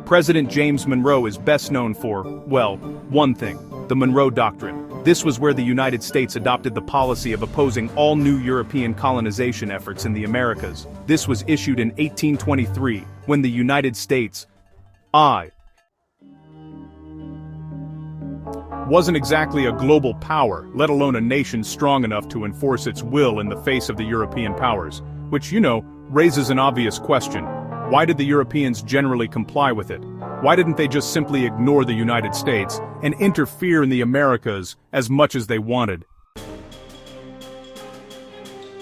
President James Monroe is best known for, well, one thing: the Monroe Doctrine. This was where the United States adopted the policy of opposing all new European colonization efforts in the Americas. This was issued in 1823, when the United States wasn't exactly a global power, let alone a nation strong enough to enforce its will in the face of the European powers. Which, raises an obvious question. Why did the Europeans generally comply with it? Why didn't they just simply ignore the United States and interfere in the Americas as much as they wanted?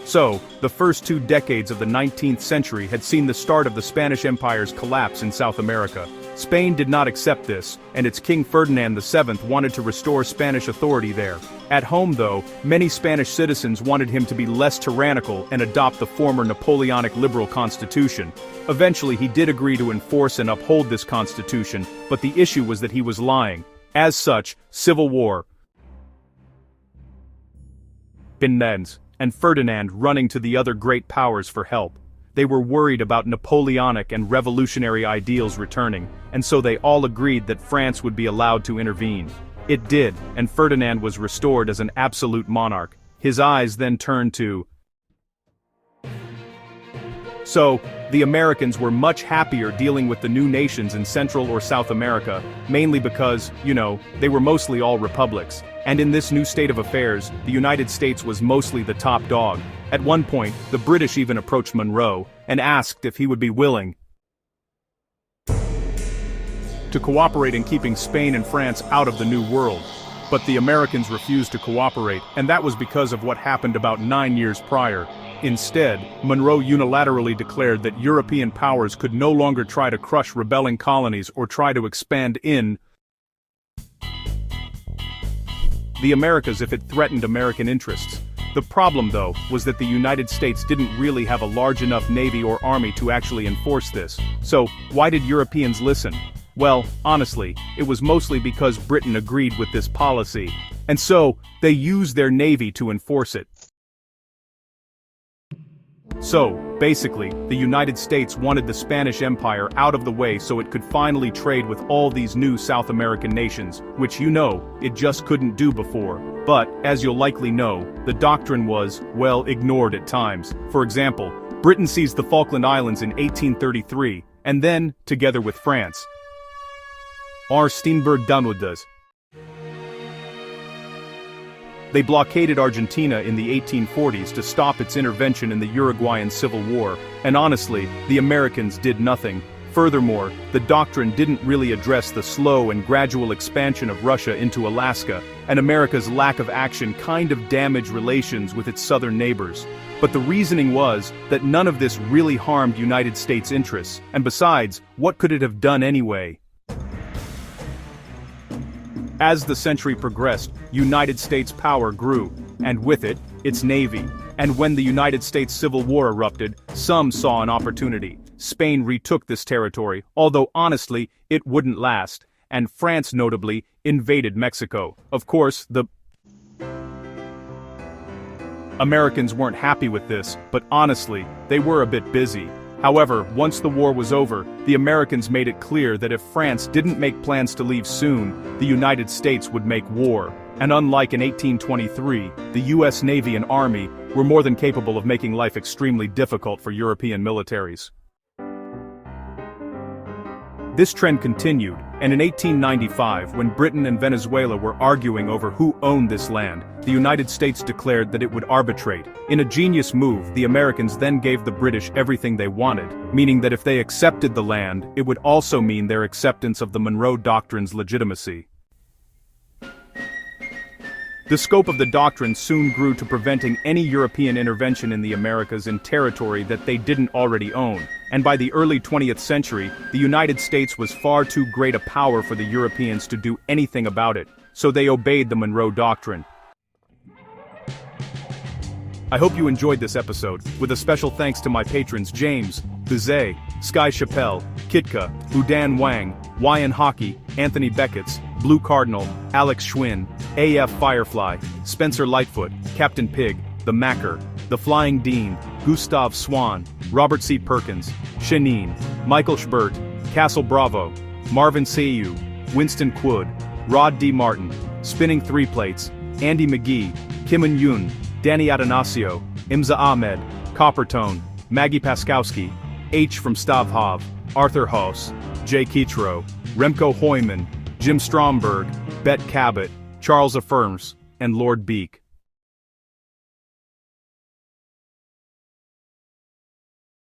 So, the first 2 decades of the 19th century had seen the start of the Spanish Empire's collapse in South America. Spain did not accept this, and its King Ferdinand VII wanted to restore Spanish authority there. At home, though, many Spanish citizens wanted him to be less tyrannical and adopt the former Napoleonic liberal constitution. Eventually, he did agree to enforce and uphold this constitution, but the issue was that he was lying. As such, civil war begins, and Ferdinand running to the other great powers for help. They were worried about Napoleonic and revolutionary ideals returning, and so they all agreed that France would be allowed to intervene. It did, and Ferdinand was restored as an absolute monarch. His eyes then turned to... So, the Americans were much happier dealing with the new nations in Central or South America, mainly because, they were mostly all republics. And in this new state of affairs, the United States was mostly the top dog. At one point, the British even approached Monroe and asked if he would be willing to cooperate in keeping Spain and France out of the New World. But the Americans refused to cooperate, and that was because of what happened about 9 years prior. Instead, Monroe unilaterally declared that European powers could no longer try to crush rebelling colonies or try to expand in the Americas if it threatened American interests. The problem, though, was that the United States didn't really have a large enough navy or army to actually enforce this. So, why did Europeans listen? Well, honestly, it was mostly because Britain agreed with this policy. And so, they used their navy to enforce it. So, basically, the United States wanted the Spanish Empire out of the way so it could finally trade with all these new South American nations, which it just couldn't do before. But, as you'll likely know, the doctrine was, well, ignored at times. For example, Britain seized the Falkland Islands in 1833, and then, together with France, they blockaded Argentina in the 1840s to stop its intervention in the Uruguayan Civil War, and honestly, the Americans did nothing. Furthermore, the doctrine didn't really address the slow and gradual expansion of Russia into Alaska, and America's lack of action kind of damaged relations with its southern neighbors. But the reasoning was that none of this really harmed United States interests, and besides, what could it have done anyway? As the century progressed, United States power grew, and with it, its navy. And when the United States Civil War erupted, some saw an opportunity. Spain retook this territory, although honestly, it wouldn't last, and France notably invaded Mexico. Of course, the Americans weren't happy with this, but honestly, they were a bit busy. However, once the war was over, the Americans made it clear that if France didn't make plans to leave soon, the United States would make war. And unlike in 1823, the US Navy and Army were more than capable of making life extremely difficult for European militaries. This trend continued, and in 1895, when Britain and Venezuela were arguing over who owned this land, the United States declared that it would arbitrate. In a genius move, the Americans then gave the British everything they wanted, meaning that if they accepted the land, it would also mean their acceptance of the Monroe Doctrine's legitimacy. The scope of the doctrine soon grew to preventing any European intervention in the Americas in territory that they didn't already own, and by the early 20th century, the United States was far too great a power for the Europeans to do anything about it, so they obeyed the Monroe Doctrine. I hope you enjoyed this episode, with a special thanks to my patrons James, Bizet, Sky Chappelle, Kitka, Udan Wang, YN Hockey, Anthony Beckett's, Blue Cardinal, Alex Schwinn, AF Firefly, Spencer Lightfoot, Captain Pig, The Macker, The Flying Dean, Gustav Swan, Robert C. Perkins, Shanine, Michael Schbert, Castle Bravo, Marvin Sayu, Winston Quood, Rod D. Martin, Spinning Three Plates, Andy McGee, Kim Un-yoon, Danny Atanasio, Imza Ahmed, Coppertone, Maggie Paskowski, H. from Stavhav, Arthur Hoos, Jay Kichro, Remco Hoyman, Jim Stromberg, Bet Cabot, Charles Affirms, and Lord Beak.